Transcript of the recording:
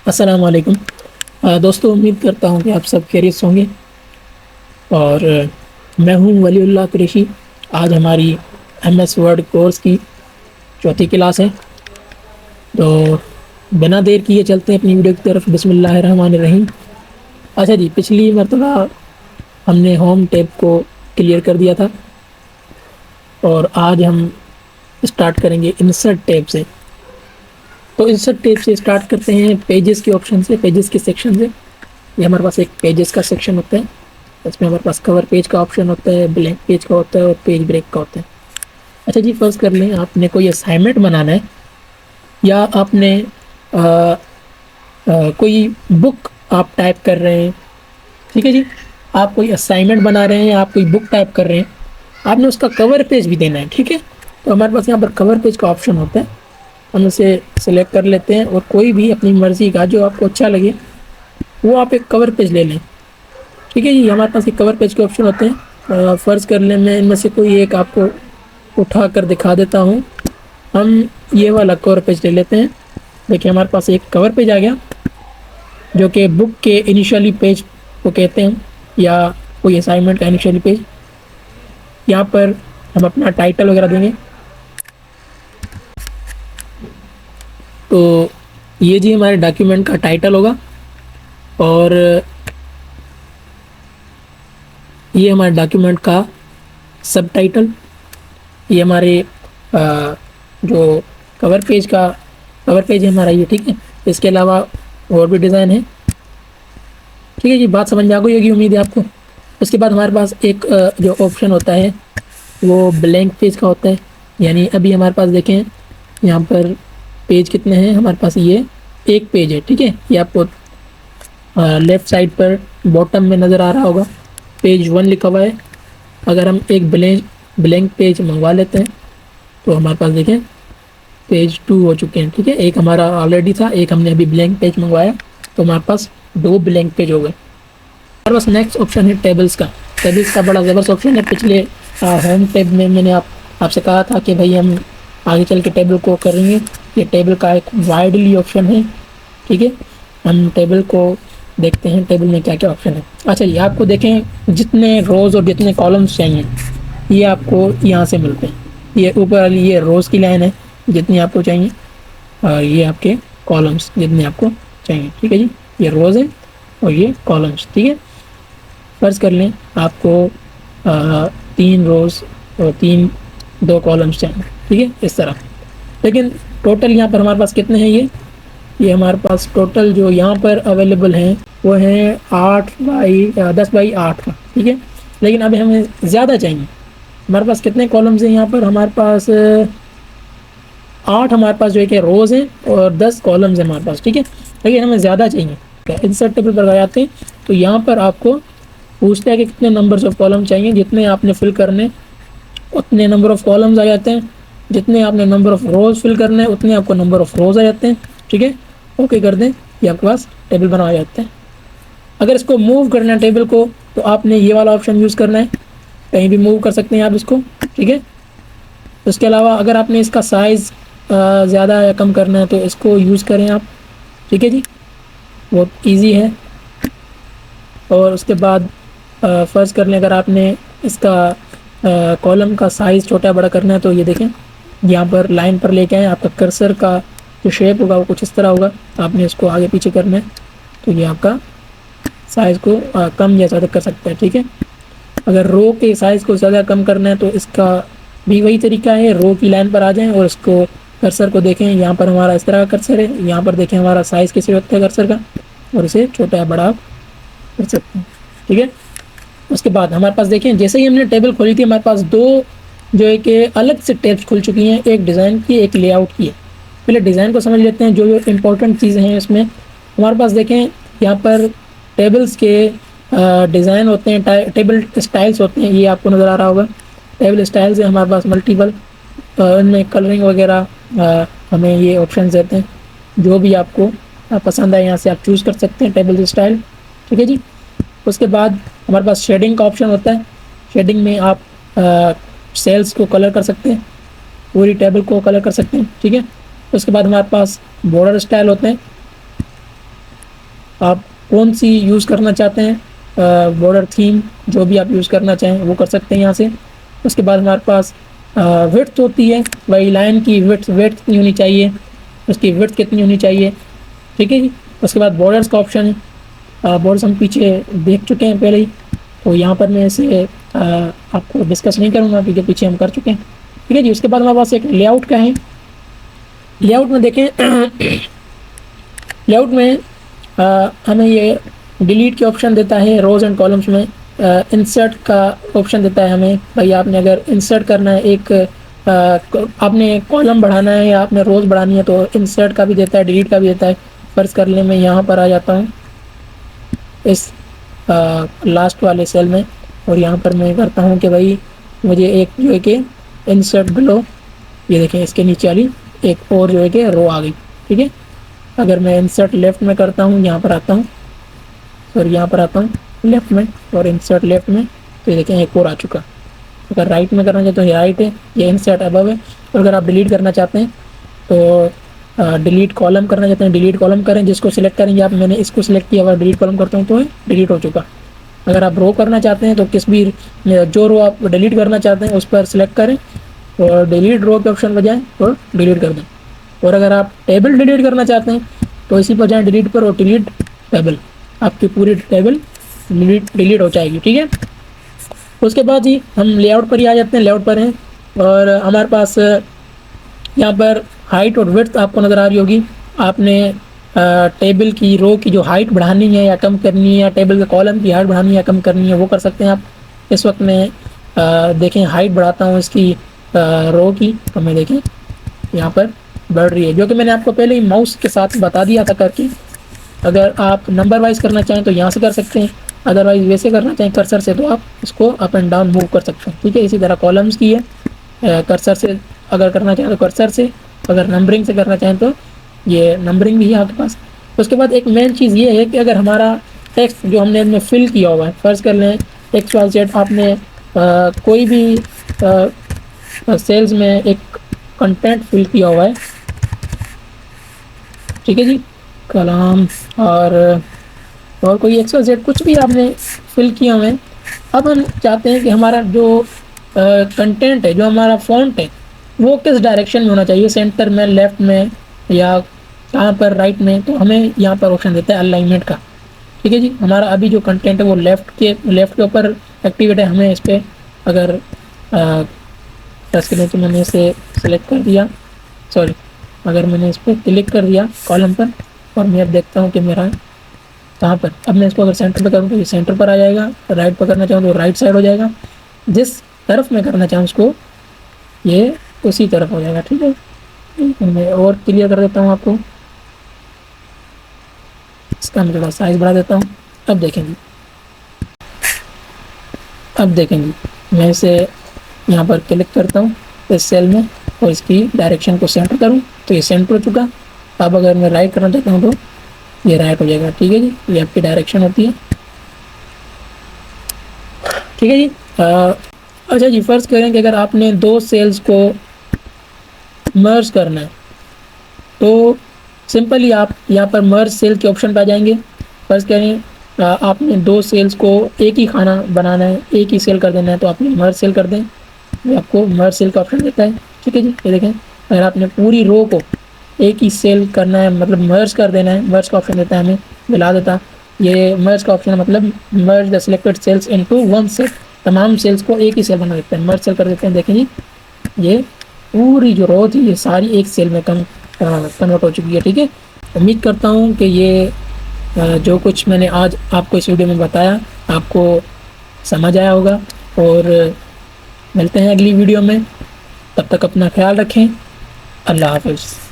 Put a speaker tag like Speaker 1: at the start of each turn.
Speaker 1: अस्सलाम वालेकुम। दोस्तों, उम्मीद करता हूँ कि आप सब खैरियत से होंगे। और मैं हूँ वलीउल्लाह कुरैशी। आज हमारी MS वर्ड कोर्स की चौथी क्लास है। तो बिना देर किए चलते हैं अपनी वीडियो की तरफ। बिस्मिल्लाहिर्रहमानिर्रहीम। अच्छा जी, पिछली मरतबा हमने होम टैब को क्लियर कर दिया था और आज हम स्टार्ट करेंगे इंसर्ट टैब से। तो इंसर्ट टैब से स्टार्ट करते हैं पेजेस के ऑप्शन से, पेजेस के सेक्शन से। ये हमारे पास एक पेजेस का सेक्शन होता है। इसमें हमारे पास कवर पेज का ऑप्शन होता है, ब्लैंक पेज का होता है और पेज ब्रेक का होता है। अच्छा जी, फर्स्ट कर लें, आपने कोई असाइनमेंट बनाना है या आपने कोई बुक आप टाइप कर रहे हैं। ठीक है जी, आप कोई असाइनमेंट बना रहे हैं या आप कोई बुक टाइप कर रहे हैं, आपने उसका कवर पेज भी देना है। ठीक है, तो हमारे पास यहाँ पर कवर पेज का ऑप्शन होता है। हम उसे सिलेक्ट कर लेते हैं और कोई भी अपनी मर्ज़ी का जो आपको अच्छा लगे वो आप एक कवर पेज ले लें। ठीक है जी, हमारे पास एक कवर पेज के ऑप्शन होते हैं। फ़र्ज़ कर लें मैं इनमें से कोई एक आपको उठा कर दिखा देता हूँ। हम ये वाला कवर पेज ले लेते हैं। देखिए, हमारे पास एक कवर पेज आ गया जो कि बुक के इनिशियली पेज को कहते हैं या कोई असाइनमेंट का इनिशियली पेज। यहाँ पर हम अपना टाइटल वगैरह देंगे। तो ये जी हमारे डॉक्यूमेंट का टाइटल होगा और ये हमारे डॉक्यूमेंट का सब टाइटल। ये हमारे जो कवर पेज है हमारा ये। ठीक है, इसके अलावा और भी डिज़ाइन है। ठीक है जी, बात समझ में आ गई होगी, उम्मीद है आपको। उसके बाद हमारे पास एक जो ऑप्शन होता है वो ब्लैंक पेज का होता है। यानी अभी हमारे पास देखें यहाँ पर पेज कितने हैं, हमारे पास ये एक पेज है। ठीक है, ये आपको लेफ़्ट साइड पर बॉटम में नज़र आ रहा होगा, पेज 1 लिखा हुआ है। अगर हम एक ब्लैंक पेज मंगवा लेते हैं तो हमारे पास देखें पेज 2 हो चुके हैं। ठीक है, एक हमारा ऑलरेडी था, एक हमने अभी ब्लैंक पेज मंगवाया, तो हमारे पास 2 ब्लैंक पेज हो गए। हमारे पास नेक्स्ट ऑप्शन है टेबल्स का। टेबल्स का बड़ा ज़बरदस्त ऑप्शन है। पिछले होम टैब में मैंने आपसे कहा था कि भाई हम आगे चल के टेबल को करेंगे। ये टेबल का एक वाइडली ऑप्शन है। ठीक है, हम टेबल को देखते हैं, टेबल में क्या क्या ऑप्शन है। अच्छा, ये आपको देखें जितने रोज़ और जितने कॉलम्स चाहिए ये आपको यहाँ से मिलते हैं। ये ऊपर वाली ये रोज़ की लाइन है जितनी आपको चाहिए, और ये आपके कॉलम्स जितने आपको चाहिए। ठीक है जी, ये रोज़ है और ये कॉलम्स। ठीक है, फ़र्ज़ कर लें आपको 3 रोज़ और 2 कॉलम्स चाहिए। ठीक है, इस तरह। लेकिन टोटल यहाँ पर हमारे पास कितने हैं, ये हमारे पास टोटल जो यहाँ पर अवेलेबल हैं वो है 10 बाई 8 का। ठीक है, लेकिन अभी हमें ज़्यादा चाहिए। हमारे पास कितने कॉलम्स हैं यहाँ पर, हमारे पास 8 हमारे पास जो है कि रोज़ हैं और 10 कॉलम्स हैं हमारे पास। ठीक है, लेकिन हमें ज़्यादा चाहिए। इंसर्ट टेबल पर जाते हैं तो यहाँ पर आपको पूछता है कि कितने नंबर्स ऑफ कॉलम चाहिए। जितने आपने फिल करने उतने नंबर ऑफ कॉलम्स आ जाते हैं, जितने आपने नंबर ऑफ रोज़ फिल करने हैं उतने आपको नंबर ऑफ रोज़ आ जाते हैं। ठीक है, ओके कर दें, ये आपके पास टेबल बना जाता है। अगर इसको मूव करना है टेबल को तो आपने ये वाला ऑप्शन यूज़ करना है, कहीं भी मूव कर सकते हैं आप इसको। ठीक है, उसके अलावा अगर आपने इसका साइज़ ज़्यादा या कम करना है तो इसको यूज़ करें आप। ठीक है जी, बहुत इजी है। और उसके बाद फ़र्ज़ कर लें अगर आपने इसका कॉलम का साइज़ छोटा बड़ा करना है तो ये देखें यहाँ पर लाइन पर लेके आए, आपका कर्सर का जो शेप होगा वो कुछ इस तरह होगा। आपने इसको आगे पीछे करना है तो ये आपका साइज़ को कम या ज़्यादा कर सकता है। ठीक है, अगर रो के साइज़ को ज़्यादा कम करना है तो इसका भी वही तरीका है, रो की लाइन पर आ जाएं और इसको कर्सर को देखें। यहाँ पर हमारा इस तरह का कर्सर है, यहाँ पर देखें हमारा साइज़ किस वक्त है कर्सर का, और इसे छोटा या बड़ा कर सकते हैं। ठीक है, उसके बाद हमारे पास देखें जैसे ही हमने टेबल खोली थी हमारे पास 2 जो है कि अलग से टैब्स खुल चुकी हैं, एक डिज़ाइन की एक लेआउट की है। पहले डिज़ाइन को समझ लेते हैं, जो जो इम्पोर्टेंट चीज़ें हैं इसमें। हमारे पास देखें यहाँ पर टेबल्स के डिज़ाइन होते हैं, टेबल स्टाइल्स होते हैं, ये आपको नज़र आ रहा होगा। टेबल स्टाइल्स है हमारे पास मल्टीपल, इनमें कलरिंग वगैरह हमें ये ऑप्शन देते हैं। जो भी आपको पसंद है यहाँ से आप चूज़ कर सकते हैं टेबल स्टाइल। ठीक है जी, उसके बाद हमारे पास शेडिंग का ऑप्शन होता है। शेडिंग में आप सेल्स को कलर कर सकते हैं, पूरी टेबल को कलर कर सकते हैं। ठीक है, उसके बाद हमारे पास बॉर्डर स्टाइल होते हैं। आप कौन सी यूज़ करना चाहते हैं, बॉर्डर थीम जो भी आप यूज़ करना चाहें वो कर सकते हैं यहाँ से। उसके बाद हमारे पास विड्थ होती है, वही लाइन की विड्थ कितनी होनी चाहिए, उसकी विड्थ कितनी होनी चाहिए, ठीक है जी। उसके बाद बॉर्डर्स का ऑप्शन है, बॉर्डर्स हम पीछे देख चुके हैं पहले ही, तो यहाँ पर मैं इसे आपको डिस्कस नहीं करूँगा क्योंकि पीछे हम कर चुके हैं, ठीक है जी। उसके बाद हमारे पास एक लेआउट का है। लेआउट में देखें लेआउट में हमें ये डिलीट के ऑप्शन देता है रोज एंड कॉलम्स में, इंसर्ट का ऑप्शन देता है हमें, भाई आपने अगर इंसर्ट करना है एक आपने कॉलम बढ़ाना है या आपने रोज़ बढ़ानी है तो इंसर्ट का भी देता है, डिलीट का भी देता है। फर्ज कर ले मैं यहाँ पर आ जाता हूँ इस लास्ट वाले सेल में, और यहाँ पर मैं करता हूँ कि भाई मुझे एक जो है कि इंसर्ट बिलो, ये देखें इसके नीचे वाली एक और जो है कि रो आ गई, ठीक है। अगर मैं इंसर्ट लेफ्ट में करता हूँ, यहाँ पर आता हूँ, और यहाँ पर आता हूँ लेफ्ट में और इंसर्ट लेफ्ट में, तो ये देखें एक और आ चुका। अगर राइट में करना चाहते हो ये राइट है, ये इंसर्ट अबव है। और अगर आप डिलीट करना चाहते हैं तो डिलीट कॉलम करना चाहते हैं डिलीट कॉलम करें, जिसको सिलेक्ट करेंगे आप, मैंने इसको सिलेक्ट किया हुआ, डिलीट कॉलम करता हूँ तो डिलीट हो चुका। अगर आप रो करना चाहते हैं तो किस भी जो रो आप डिलीट करना चाहते हैं उस पर सिलेक्ट करें और डिलीट रो के ऑप्शन पर जाएँ और डिलीट कर दें। और अगर आप टेबल डिलीट करना चाहते हैं तो इसी पर जाएँ डिलीट पर और डिलीट टेबल, आपकी पूरी टेबल डिलीट हो जाएगी, ठीक है। उसके बाद ही हम लेआउट पर ही आ जाते हैं। लेआउट पर हैं और हमारे पास यहाँ पर हाइट और विड्थ आपको नज़र आ रही होगी। आपने टेबल की रो की जो हाइट बढ़ानी है या कम करनी है, या टेबल के कॉलम की हाइट बढ़ानी है या कम करनी है, वो कर सकते हैं आप। इस वक्त मैं देखें हाइट बढ़ाता हूँ इसकी रो की, तो मैं देखें यहाँ पर बढ़ रही है, जो कि मैंने आपको पहले ही माउस के साथ बता दिया था करके। अगर आप नंबर वाइज करना चाहें तो यहाँ से कर सकते हैं, अदरवाइज वैसे करना चाहें कर्सर से तो आप इसको अप एंड डाउन मूव कर सकते हैं, ठीक है। इसी तरह कॉलम्स की है, कर्सर से अगर करना चाहें तो कर्सर से, अगर नंबरिंग से करना चाहें तो ये नंबरिंग भी है आपके पास। उसके बाद एक मेन चीज़ ये है कि अगर हमारा टेक्स्ट जो हमने इसमें फिल किया हुआ है, फर्ज कर लें एक्स वाई जेड, आपने कोई भी सेल्स में एक कंटेंट फिल किया हुआ है, ठीक है जी, कलाम और कोई एक्स वाई जेड कुछ भी आपने फिल किया हुआ है। अब हम चाहते हैं कि हमारा जो कंटेंट है, जो हमारा फॉन्ट है, वो किस डायरेक्शन में होना चाहिए, सेंटर में, लेफ्ट में, या कहाँ पर, राइट में। तो हमें यहाँ पर ऑप्शन देता है अलाइनमेंट का, ठीक है जी। हमारा अभी जो कंटेंट है वो लेफ़्ट के ऊपर एक्टिवेट है। हमें इस पर अगर टच करें तो मैंने इसे सेलेक्ट कर दिया, सॉरी, अगर मैंने इस पर क्लिक कर दिया कॉलम पर और मैं अब देखता हूँ कि मेरा कहाँ पर, अब मैं इसको अगर सेंटर पे करूँ तो ये सेंटर पर आ जाएगा, राइट पर करना चाहूँ तो राइट साइड हो जाएगा, जिस तरफ मैं करना चाहूँ उसको ये उसी तरफ हो जाएगा, ठीक है। मैं और क्लियर कर देता हूँ आपको, इसका मैं थोड़ा साइज बढ़ा देता हूँ। अब देखेंगे मैं इसे यहाँ पर क्लिक करता हूँ इस सेल में और इसकी डायरेक्शन को सेंटर करूँ तो ये सेंटर हो चुका। अब अगर मैं राइट करना चाहता हूँ तो ये राइट हो जाएगा, ठीक है जी। ये आपकी डायरेक्शन होती है, ठीक है जी। अच्छा जी, फर्ज करें कि अगर आपने दो सेल्स को मर्ज करना है तो सिंपली आप यहाँ पर मर्ज सेल के ऑप्शन पर आ जाएंगे। फर्ज करें आपने दो सेल्स को एक ही खाना बनाना है, एक ही सेल कर देना है, तो आप मर्ज सेल कर दें, ये आपको मर्ज सेल का ऑप्शन देता है, ठीक है जी। ये देखें, अगर आपने पूरी रो को एक ही सेल करना है, मतलब मर्ज कर देना है, मर्ज का ऑप्शन देता है, हमें मिला देता। ये मर्ज का ऑप्शन है, मतलब merge the selected cells into one cell, तमाम सेल्स को एक ही सेल बना देते हैं, मर्ज सेल कर देते हैं। देखें जी, ये पूरी जो रो थी ये सारी एक सेल में कन्वर्ट हो चुकी है, ठीक है। उम्मीद करता हूँ कि ये जो कुछ मैंने आज आपको इस वीडियो में बताया आपको समझ आया होगा, और मिलते हैं अगली वीडियो में। तब तक अपना ख्याल रखें। अल्लाह हाफ़िज़।